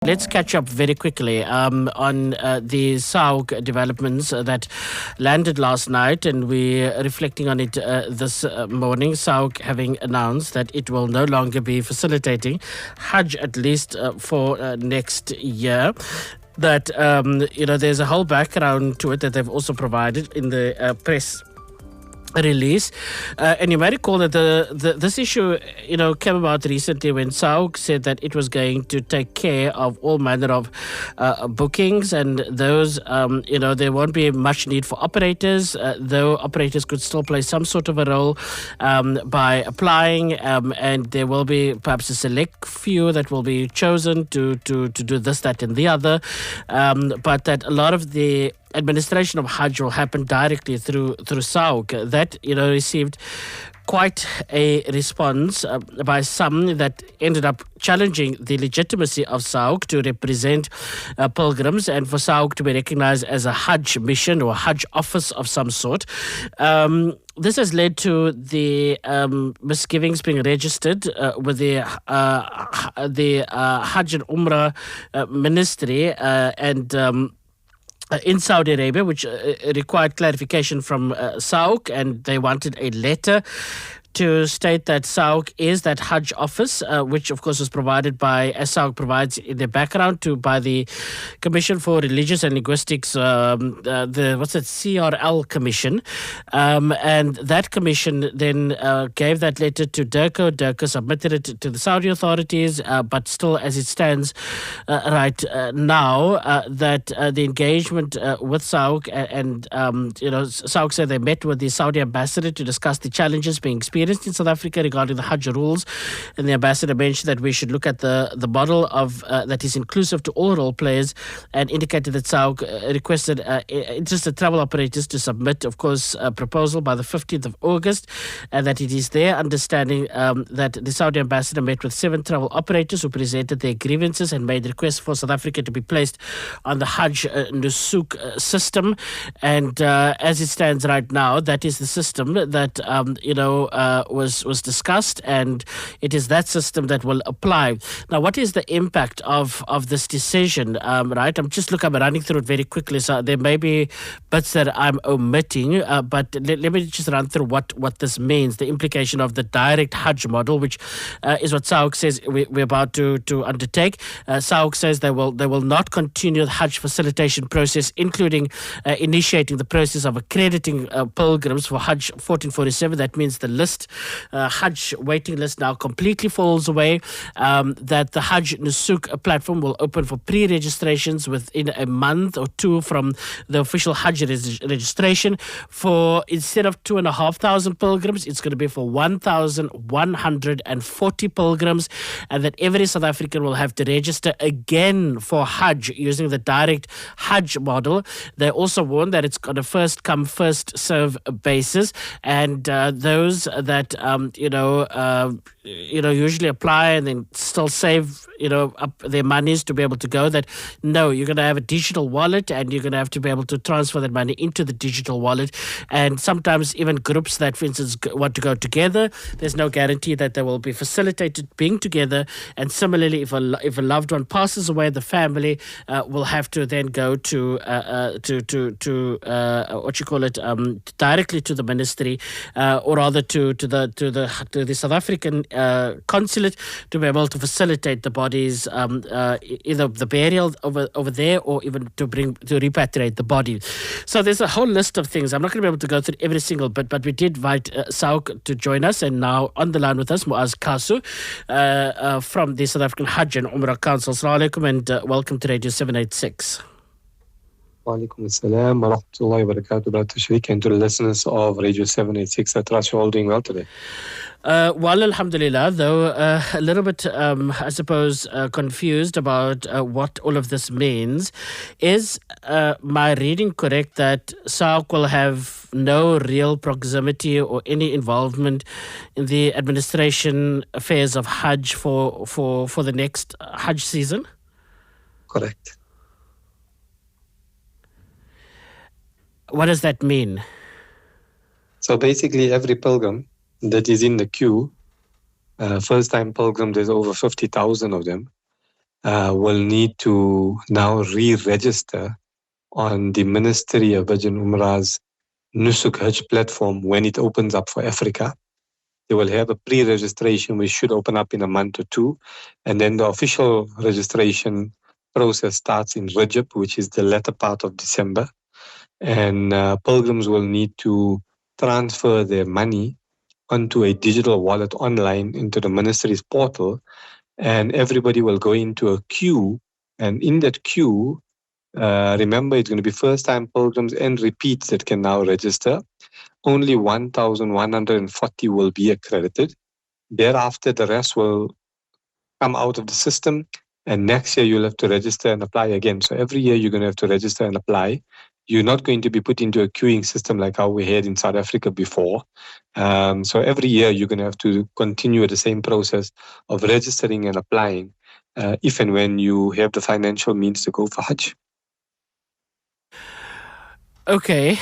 Let's catch up very quickly on the Sahuc developments that landed last night, and we're reflecting on it this morning. Sahuc having announced that it will no longer be facilitating Hajj, at least for next year. That there's a whole background to it that they've also provided in the press release, and you might recall that this issue came about recently when Sahuc said that it was going to take care of all manner of bookings, and those there won't be much need for operators, though operators could still play some sort of a role by applying, and there will be perhaps a select few that will be chosen to do this, that and the other, but that a lot of the administration of Hajj will happen directly through Sahuc. That received quite a response by some that ended up challenging the legitimacy of Sahuc to represent pilgrims, and for Sahuc to be recognized as a Hajj mission or a Hajj office of some sort. This has led to the misgivings being registered with the Hajj and Umrah ministry and in Saudi Arabia, which required clarification from Sahuc, and they wanted a letter to state that Sahuc is that Hajj office, which of course was provided by, as Sahuc provides in the background, by the Commission for Religious and Linguistics, CRL Commission, and that commission then gave that letter to DIRCO. DIRCO submitted it to the Saudi authorities, but still, as it stands right now, that the engagement with Sahuc and Sahuc said they met with the Saudi ambassador to discuss the challenges being experienced in South Africa regarding the Hajj rules, and the ambassador mentioned that we should look at the model of that is inclusive to all role players, and indicated that Sahuc requested interested travel operators to submit, of course, a proposal by the 15th of August, and that it is their understanding that the Saudi ambassador met with 7 travel operators who presented their grievances and made requests for South Africa to be placed on the Hajj Nusuk system, and as it stands right now, that is the system that was discussed, and it is that system that will apply. Now, what is the impact of this decision? Right, I'm running through it very quickly, so there may be bits that I'm omitting, but let me just run through what this means. The implication of the direct Hajj model, which is what Sahuc says we're about to undertake. Sahuc says they will not continue the Hajj facilitation process, including initiating the process of accrediting pilgrims for Hajj 1447. That means the Hajj waiting list now completely falls away. That the Hajj Nusuk platform will open for pre-registrations within a month or two from the official Hajj registration. For instead of 2,500 pilgrims, it's going to be for 1,140 pilgrims, and that every South African will have to register again for Hajj using the direct Hajj model. They also warn that it's on a first come first serve basis, and those that usually apply and then still save up their monies to be able to go, that no, you're going to have a digital wallet, and you're going to have to be able to transfer that money into the digital wallet. And sometimes even groups that, for instance, want to go together, there's no guarantee that they will be facilitated being together. And similarly, if a loved one passes away, the family will have to then go to directly to the ministry, or rather to the South African consulate, to be able to facilitate the bodies, either the burial over there, or even to repatriate the body. So there's a whole list of things. I'm not going to be able to go through every single bit, but we did invite Sahuc to join us, and now on the line with us, Muaz Kasu from the South African Hajj and Umrah Council. Assalamu alaikum, and welcome to Radio 786. Wa alaikum assalam wa rahmatullahi wa barakatuh, Brother Tashriq, and to the listeners of Radio 786. I trust you're all doing well today. Well, alhamdulillah, though a little bit, I suppose, confused about what all of this means. Is my reading correct that Sahuc will have no real proximity or any involvement in the administration affairs of Hajj for the next Hajj season? Correct. What does that mean? So basically, every pilgrim that is in the queue, first-time pilgrim, there's over 50,000 of them. will need to now re-register on the Ministry of Hajj and Umrah's Nusuk Hajj platform when it opens up for Africa. They will have a pre-registration which should open up in a month or two, and then the official registration process starts in Rajab, which is the latter part of December. And pilgrims will need to transfer their money onto a digital wallet online into the ministry's portal, and everybody will go into a queue. And in that queue, remember, it's going to be first-time pilgrims and repeats that can now register. Only 1,140 will be accredited. Thereafter, the rest will come out of the system, and next year you'll have to register and apply again. So every year you're going to have to register and apply. You're not going to be put into a queuing system like how we had in South Africa before. So every year you're going to have to continue the same process of registering and applying if and when you have the financial means to go for Hajj. Okay.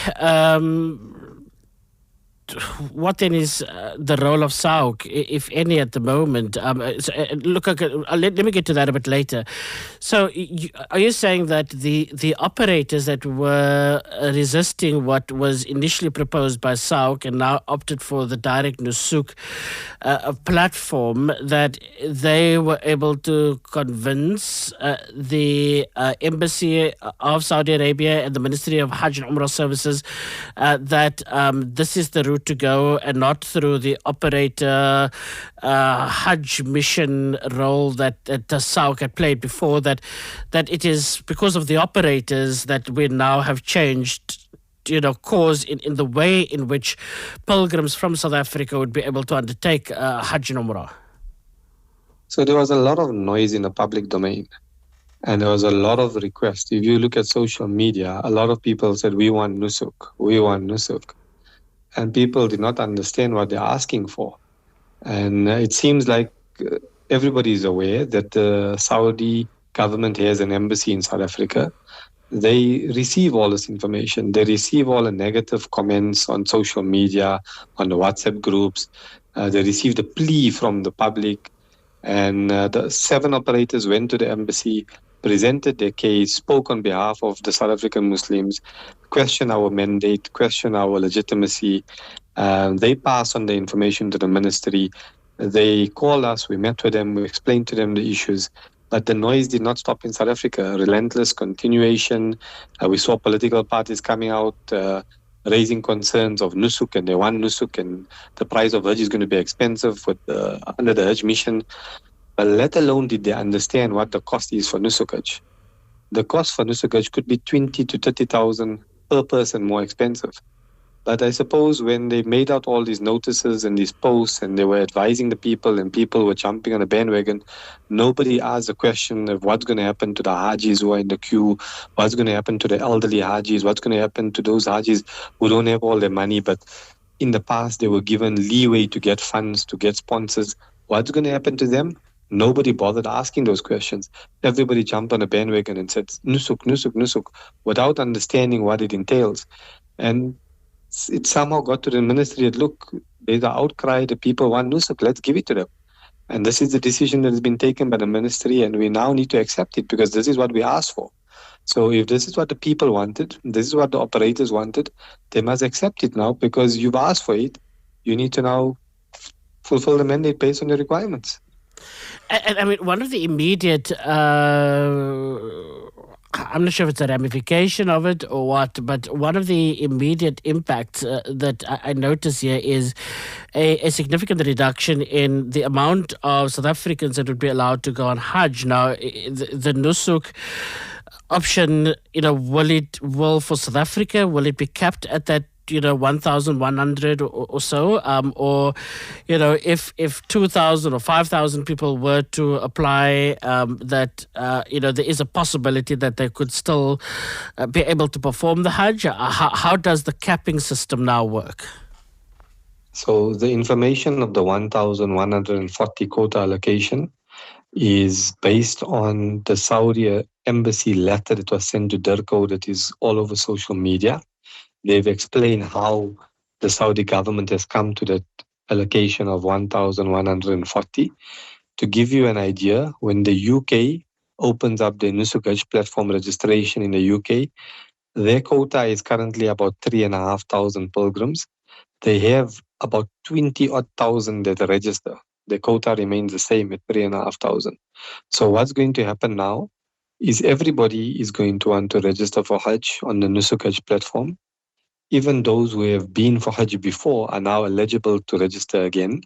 What then is the role of Sahuc, if any, at the moment? Let me get to that a bit later. So, are you saying that the operators that were resisting what was initially proposed by Sahuc and now opted for the direct Nusuk platform, that they were able to convince the embassy of Saudi Arabia and the Ministry of Hajj and Umrah Services that this is the route to go, and not through the operator Hajj mission role that the Sahuc had played before, that it is because of the operators that we now have changed course in the way in which pilgrims from South Africa would be able to undertake Hajj and Umrah? So there was a lot of noise in the public domain, and there was a lot of requests. If you look at social media, a lot of people said, we want Nusuk, we want Nusuk. And people did not understand what they're asking for. And it seems like everybody is aware that the Saudi government has an embassy in South Africa. They receive all this information. They receive all the negative comments on social media, on the WhatsApp groups. They received a plea from the public. And the 7 operators went to the embassy, presented their case, spoke on behalf of the South African Muslims, questioned our mandate, questioned our legitimacy. They passed on the information to the ministry. They called us, we met with them, we explained to them the issues. But the noise did not stop in South Africa. Relentless continuation. We saw political parties coming out, raising concerns of Nusuk, and they want Nusuk, and the price of Hajj is going to be expensive under the Hajj mission. But let alone did they understand what the cost is for Nusuk Hajj. The cost for Nusuk Hajj could be 20 to 30,000 per person more expensive. But I suppose when they made out all these notices and these posts and they were advising the people and people were jumping on the bandwagon, nobody asked the question of what's going to happen to the Hajis who are in the queue, what's going to happen to the elderly Hajis, what's going to happen to those Hajis who don't have all their money, but in the past they were given leeway to get funds, to get sponsors. What's going to happen to them? Nobody bothered asking those questions. Everybody jumped on a bandwagon and said, Nusuk, Nusuk, Nusuk, without understanding what it entails. And it somehow got to the ministry that, look, there's an outcry, the people want Nusuk, let's give it to them. And this is the decision that has been taken by the ministry, and we now need to accept it because this is what we asked for. So if this is what the people wanted, this is what the operators wanted, they must accept it now because you've asked for it. You need to now fulfill the mandate based on the requirements. And I mean, one of the immediate, I'm not sure if it's a ramification of it or what, but one of the immediate impacts that I notice here is a significant reduction in the amount of South Africans that would be allowed to go on Hajj. Now, the Nusuk option, will for South Africa, will it be capped at that 1,100 or so, or if 2,000 or 5,000 people were to apply, that there is a possibility that they could still be able to perform the Hajj. How does the capping system now work? So the information of the 1,140 quota allocation is based on the Saudi embassy letter that was sent to DIRCO that is all over social media. They've explained how the Saudi government has come to that allocation of 1,140. To give you an idea, when the UK opens up the Nusuk Hajj platform registration in the UK. Their quota is currently about 3,500 pilgrims. They have about 20 odd thousand that register. The quota remains the same at 3,500. So what's going to happen now is everybody is going to want to register for Hajj on the Nusuk Hajj platform. Even those who have been for Hajj before are now eligible to register again.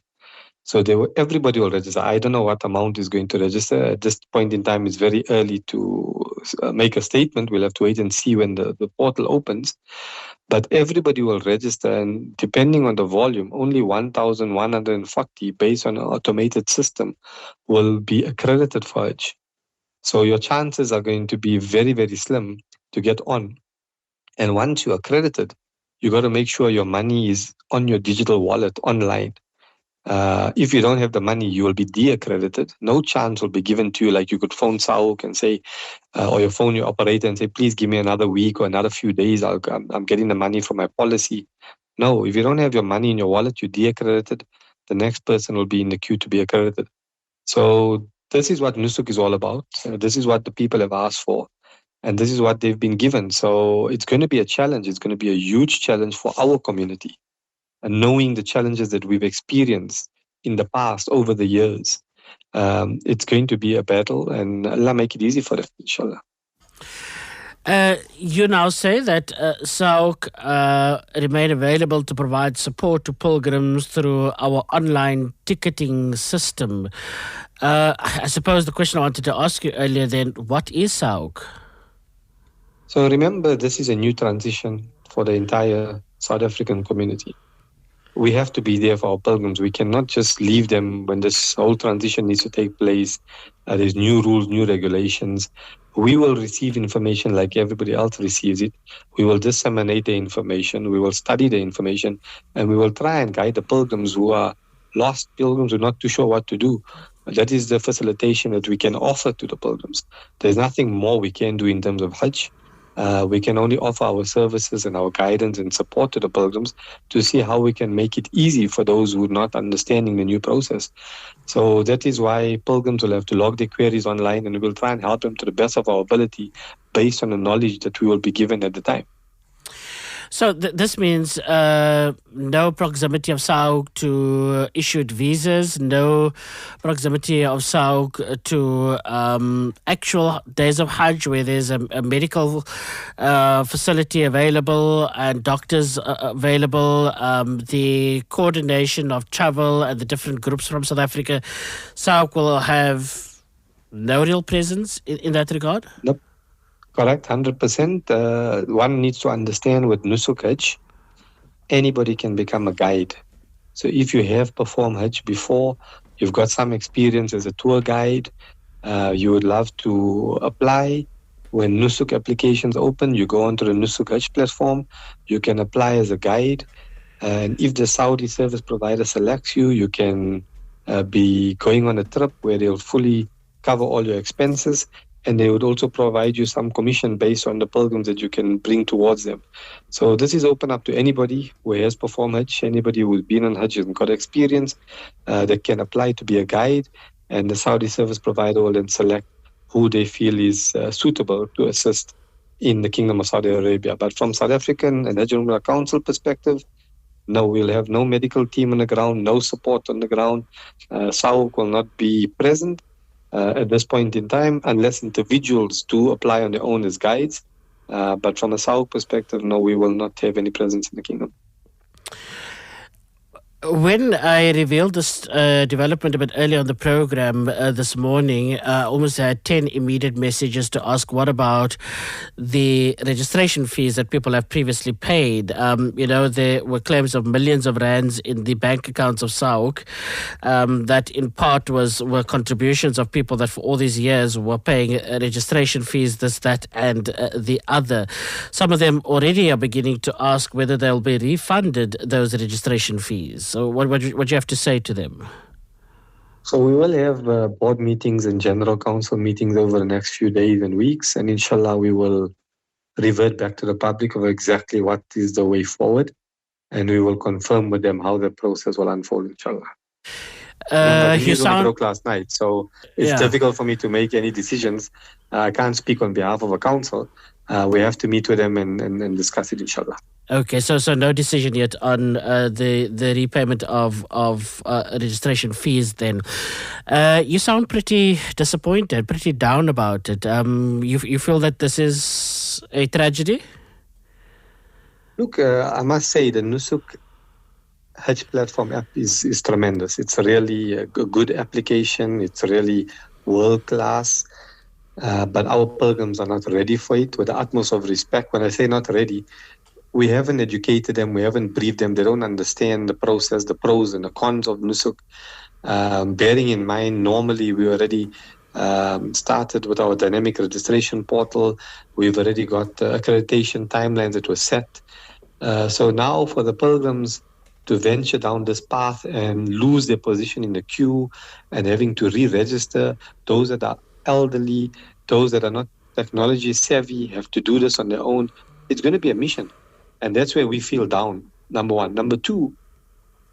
So everybody will register. I don't know what amount is going to register. At this point in time, it's very early to make a statement. We'll have to wait and see when the portal opens. But everybody will register, and depending on the volume, only 1,140 based on an automated system will be accredited for Hajj. So your chances are going to be very, very slim to get on. And once you're accredited, you got to make sure your money is on your digital wallet online. If you don't have the money, you will be de-accredited. No chance will be given to you. Like you could phone Sahuc and say, or you phone your operator and say, please give me another week or another few days. I'm getting the money from my policy. No, if you don't have your money in your wallet, you're de-accredited. The next person will be in the queue to be accredited. So this is what Nusuk is all about. This is what the people have asked for. And this is what they've been given. So it's going to be a challenge. It's going to be a huge challenge for our community. And knowing the challenges that we've experienced in the past over the years, it's going to be a battle, and Allah make it easy for them, inshallah. You now say that Sahuc remain available to provide support to pilgrims through our online ticketing system. I suppose the question I wanted to ask you earlier then, what is Sahuc? So remember, this is a new transition for the entire South African community. We have to be there for our pilgrims. We cannot just leave them when this whole transition needs to take place. There's new rules, new regulations. We will receive information like everybody else receives it. We will disseminate the information. We will study the information, and we will try and guide the pilgrims who are lost pilgrims who are not too sure what to do. That is the facilitation that we can offer to the pilgrims. There's nothing more we can do in terms of Hajj. We can only offer our services and our guidance and support to the pilgrims to see how we can make it easy for those who are not understanding the new process. So that is why pilgrims will have to log their queries online, and we will try and help them to the best of our ability based on the knowledge that we will be given at the time. So this means no proximity of Sahuc to issued visas, no proximity of Sahuc to actual days of Hajj where there's a medical facility available and doctors available, the coordination of travel and the different groups from South Africa. Sahuc will have no real presence in that regard? Nope. Correct, 100%. One needs to understand with Nusuk Hajj, anybody can become a guide. So if you have performed Hajj before, you've got some experience as a tour guide, you would love to apply. When Nusuk applications open, you go onto the Nusuk Hajj platform, you can apply as a guide. And if the Saudi service provider selects you, you can be going on a trip where they'll fully cover all your expenses. And they would also provide you some commission based on the pilgrims that you can bring towards them. So this is open up to anybody who has performed Hajj, anybody who's been on Hajj and got experience that can apply to be a guide. And the Saudi service provider will then select who they feel is suitable to assist in the Kingdom of Saudi Arabia. But from South African and Hajj Umrah Council perspective, no, we'll have no medical team on the ground, no support on the ground. Sahuc will not be present at this point in time, unless individuals do apply on their own as guides. But from a Sahuc perspective, no, we will not have any presence in the kingdom. When I revealed this development a bit earlier on the program this morning, I almost had 10 immediate messages to ask what about the registration fees that people have previously paid. There were claims of millions of rands in the bank accounts of Sahuc that in part were contributions of people that for all these years were paying registration fees, this, that, and the other. Some of them already are beginning to ask whether they'll be refunded those registration fees. So what do you have to say to them? So we will have board meetings and general council meetings over the next few days and weeks. And inshallah, we will revert back to the public of exactly what is the way forward. And we will confirm with them how the process will unfold, inshallah. Remember, the You news only sound, broke last night, so it's yeah. difficult for me to make any decisions. I can't speak on behalf of a council. We have to meet with them and discuss it, inshallah. Okay, so no decision yet on the repayment of registration fees. Then, you sound pretty disappointed, pretty down about it. You feel that this is a tragedy? Look, I must say the Nusuk Hajj platform app is tremendous. It's a really good application. It's really world class. But our pilgrims are not ready for it with the utmost of respect. When I say not ready, we haven't educated them, we haven't briefed them, they don't understand the process, the pros and the cons of Nusuk. Bearing in mind, normally we already started with our dynamic registration portal. We've already got accreditation timelines that were set. So now for the pilgrims to venture down this path and lose their position in the queue and having to re-register, those that are elderly, those that are not technology savvy, have to do this on their own. It's going to be a mission. And that's where we feel down, number one. Number two,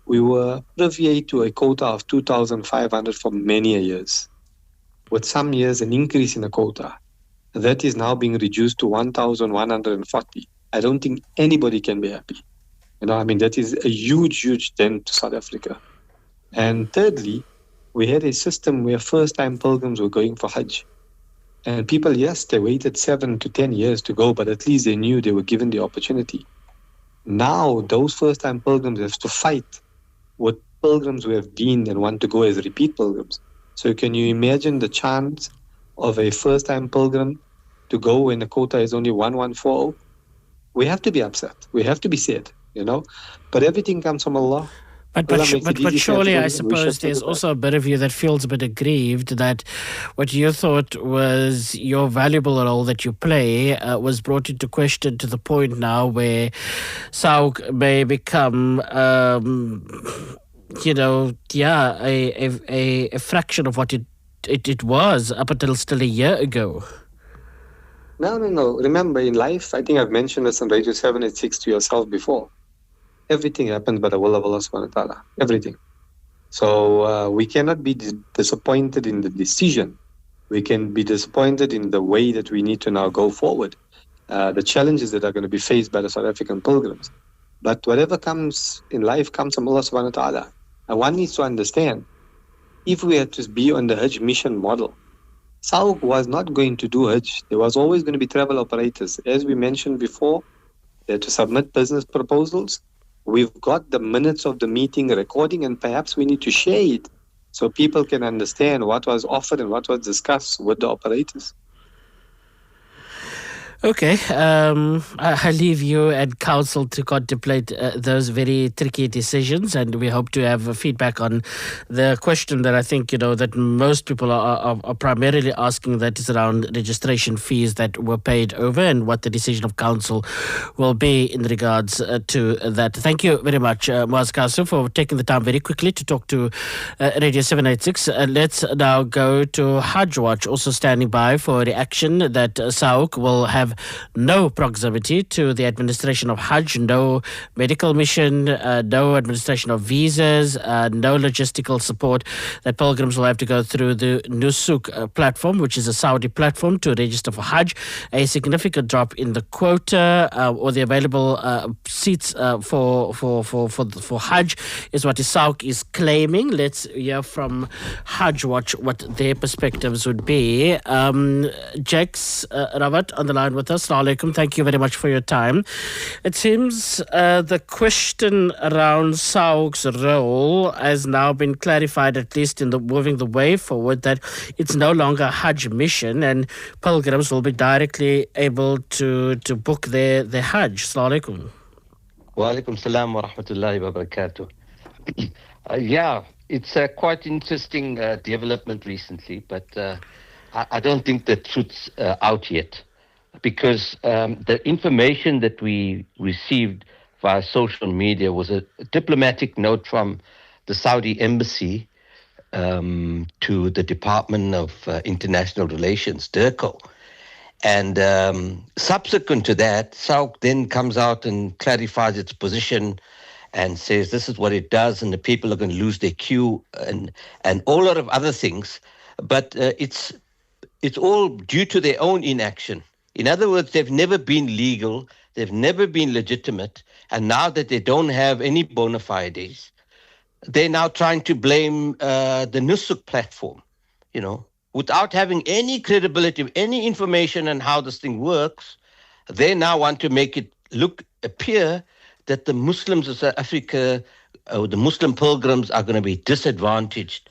we were privy to a quota of 2,500 for many years. With some years, an increase in the quota. That is now being reduced to 1,140. I don't think anybody can be happy. I mean, that is a huge, huge dent to South Africa. And thirdly, we had a system where first-time pilgrims were going for Hajj. And people, yes, they waited 7 to 10 years to go, but at least they knew they were given the opportunity. Now, those first-time pilgrims have to fight with pilgrims who have been and want to go as repeat pilgrims. So can you imagine the chance of a first-time pilgrim to go when the quota is only 1140? We have to be upset. We have to be sad, But everything comes from Allah. But surely, I suppose there's also a bit of you that feels a bit aggrieved that what you thought was your valuable role that you play was brought into question to the point now where Sahuc may become, a fraction of what it was up until still a year ago. No. Remember, in life, I think I've mentioned this on Radio 786 to yourself before. Everything happens by the will of Allah subhanahu wa ta'ala. Everything. So we cannot be disappointed in the decision. We can be disappointed in the way that we need to now go forward. The challenges that are going to be faced by the South African pilgrims. But whatever comes in life comes from Allah subhanahu wa ta'ala. And one needs to understand, if we had to be on the Hajj mission model, Sahuc was not going to do Hajj. There was always going to be travel operators. As we mentioned before, they had to submit business proposals. We've got the minutes of the meeting recording, and perhaps we need to share it so people can understand what was offered and what was discussed with the operators. Okay, I leave you and council to contemplate those very tricky decisions, and we hope to have feedback on the question that I think that most people are primarily asking, that is around registration fees that were paid over and what the decision of council will be in regards to that. Thank you very much, Muaz Kasu, for taking the time very quickly to talk to Radio 786. Let's now go to Hajj Watch, also standing by for a reaction that Sahuc will have no proximity to the administration of Hajj, no medical mission, no administration of visas, no logistical support, that pilgrims will have to go through the Nusuk platform, which is a Saudi platform, to register for Hajj. A significant drop in the quota or the available seats for Hajj is what Sahuc is claiming. Let's hear from Hajj Watch what their perspectives would be. Jax Rawat on the line with us. Assalamu alaikum. Thank you very much for your time. It seems the question around Sahuc's role has now been clarified, at least in the moving the way forward, that it's no longer a Hajj mission and pilgrims will be directly able to book their Hajj. Assalamu alaikum. Wa alaikum salam wa rahmatullahi wa barakatuh. Yeah, it's a quite interesting development recently, but I don't think the truth's out yet, because the information that we received via social media was a diplomatic note from the Saudi embassy to the Department of International Relations, DIRCO. And subsequent to that, Sahuc then comes out and clarifies its position and says this is what it does, and the people are going to lose their queue, and all lot of other things. But it's all due to their own inaction. In other words, they've never been legal, they've never been legitimate, and now that they don't have any bona fides, they're now trying to blame the Nusuk platform, without having any credibility, any information on how this thing works. They now want to make it appear that the Muslims of South Africa, the Muslim pilgrims, are going to be disadvantaged.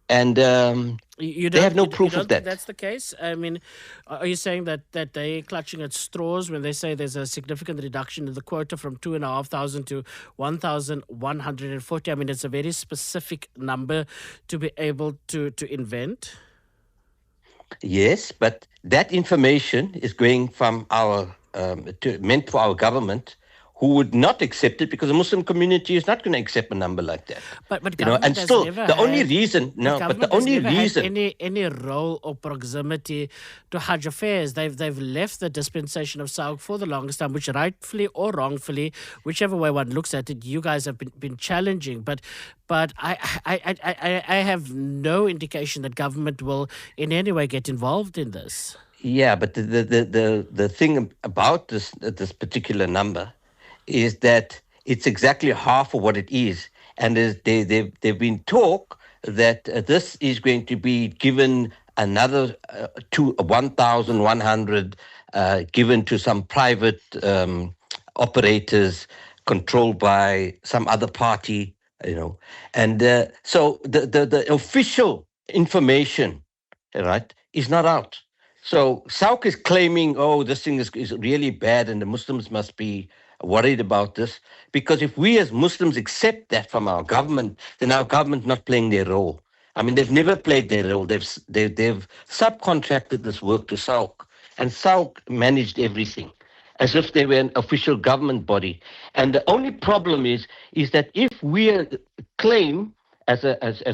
And they have no proof of that. That's the case. I mean, are you saying that they're clutching at straws when they say there's a significant reduction in the quota from 2,500 to 1,140? I mean, it's a very specific number to be able to invent. Yes, but that information is going from meant for our government, who would not accept it because the Muslim community is not going to accept a number like that. But and still, the only reason any role or proximity to Hajj affairs. They've left the dispensation of Sahuc for the longest time, which rightfully or wrongfully, whichever way one looks at it, you guys have been challenging. But I have no indication that government will in any way get involved in this. Yeah, but the thing about this particular number is that it's exactly half of what it is. And they've been talk that this is going to be given another 1,100 given to some private operators controlled by some other party, And so the official information, right, is not out. So Sahuc is claiming, this thing is really bad and the Muslims must be worried about this, because if we as Muslims accept that from our government, then our government not playing their role. I mean, they've never played their role. They've subcontracted this work to Sahuc, and Sahuc managed everything as if they were an official government body. And the only problem is that if we claim as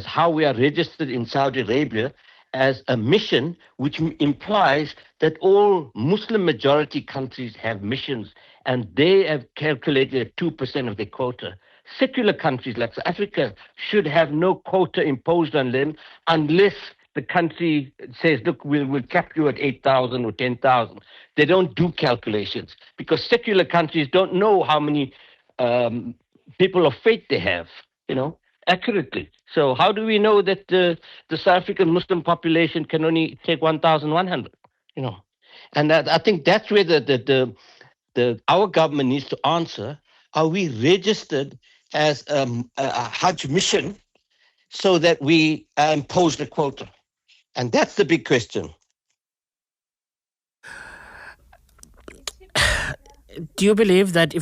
how we are registered in Saudi Arabia as a mission, which implies that all Muslim majority countries have missions, and they have calculated 2% of their quota. Secular countries like South Africa should have no quota imposed on them unless the country says, look, we'll cap you at 8,000 or 10,000. They don't do calculations because secular countries don't know how many people of faith they have, accurately. So how do we know that the South African Muslim population can only take 1,100, And I think that's where our government needs to answer. Are we registered as a Hajj mission so that we impose the quota? And that's the big question. Do you believe that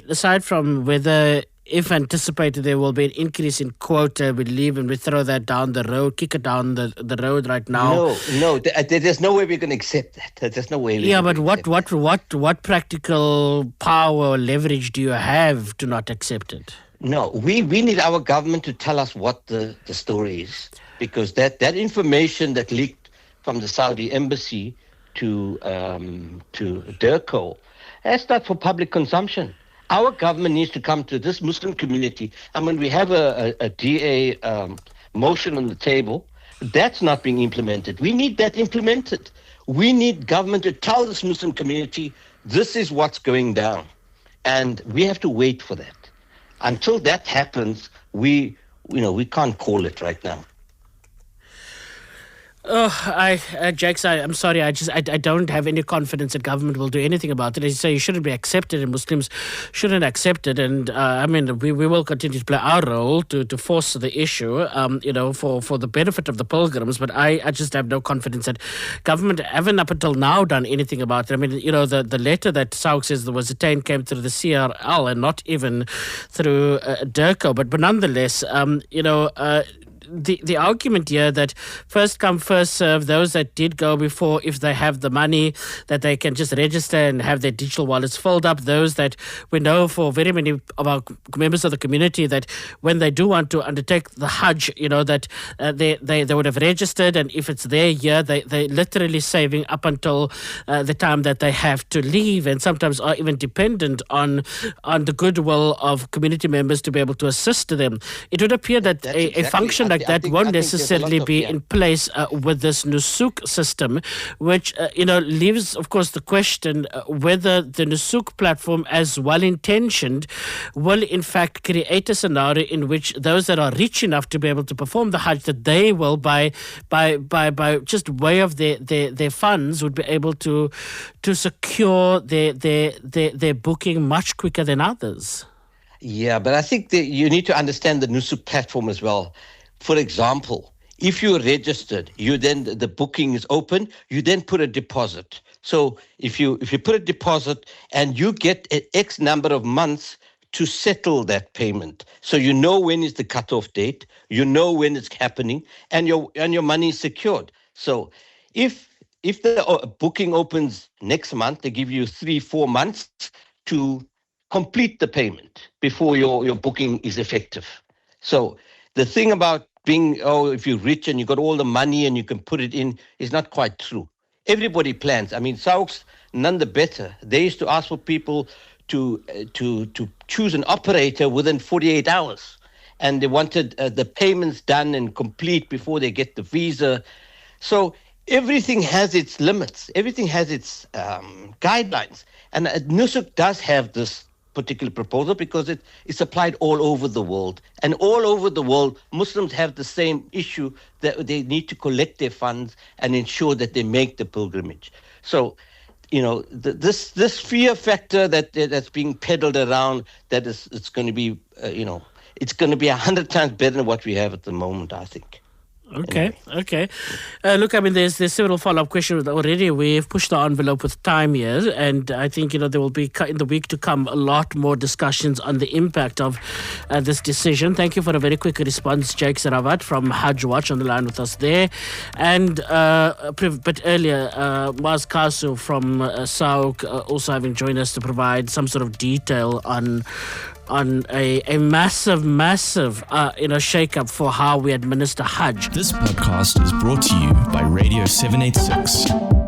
aside from whether, if anticipated, there will be an increase in quota, we leave and we throw that down the road, kick it down the road right now? No, there's no way we're going to accept that. There's no way. Yeah, but what practical power or leverage do you have to not accept it? No, we need our government to tell us what the story is, because that information that leaked from the Saudi embassy to DIRCO, that's not for public consumption. Our government needs to come to this Muslim community. I mean, we have a DA motion on the table. That's not being implemented. We need that implemented. We need government to tell this Muslim community, this is what's going down. And we have to wait for that. Until that happens, we can't call it right now. Jakes, I'm sorry. I don't have any confidence that government will do anything about it. As you say, it shouldn't be accepted, and Muslims shouldn't accept it. And we will continue to play our role to force the issue, for the benefit of the pilgrims. But I just have no confidence that government haven't up until now done anything about it. I mean, the letter that Sahuc says there was attained came through the CRL and not even through DIRCO. But nonetheless, the argument here that first come, first serve, those that did go before, if they have the money, that they can just register and have their digital wallets filled up. Those that we know for very many of our members of the community that when they do want to undertake the Hajj, that they would have registered, and if it's their year, they literally saving up until the time that they have to leave, and sometimes are even dependent on the goodwill of community members to be able to assist them. It would appear that a function like that won't necessarily be in place with this Nusuk system, which leaves, of course, the question whether the Nusuk platform, as well intentioned, will in fact create a scenario in which those that are rich enough to be able to perform the Hajj, that they will by just way of their funds would be able to secure their booking much quicker than others. Yeah, but I think that you need to understand the Nusuk platform as well. For example, if you're registered, the booking is open, you then put a deposit. So if you put a deposit and you get an X number of months to settle that payment, so you know when is the cutoff date, you know when it's happening, and your money is secured. So if the booking opens next month, they give you 3-4 months to complete the payment before your booking is effective. So the thing about being, if you're rich and you got all the money and you can put it in, is not quite true. Everybody plans. I mean, Sahuc, none the better. They used to ask for people to choose an operator within 48 hours. And they wanted the payments done and complete before they get the visa. So everything has its limits. Everything has its guidelines. And Nusuk does have this particular proposal because it's applied all over the world. And all over the world, Muslims have the same issue, that they need to collect their funds and ensure that they make the pilgrimage. So, this fear factor that's being peddled around, that it's going to be, it's going to be 100 times better than what we have at the moment, I think. Okay. Look, I mean, there's several follow-up questions already. We've pushed the envelope with time here, and I think, there will be, in the week to come, a lot more discussions on the impact of this decision. Thank you for a very quick response, Jake Saravat from Hajj Watch on the line with us there. And a bit earlier, Maz Kasu from Sahuc also having joined us to provide some sort of detail on a massive, shake-up for how we administer Hajj. This podcast is brought to you by Radio 786.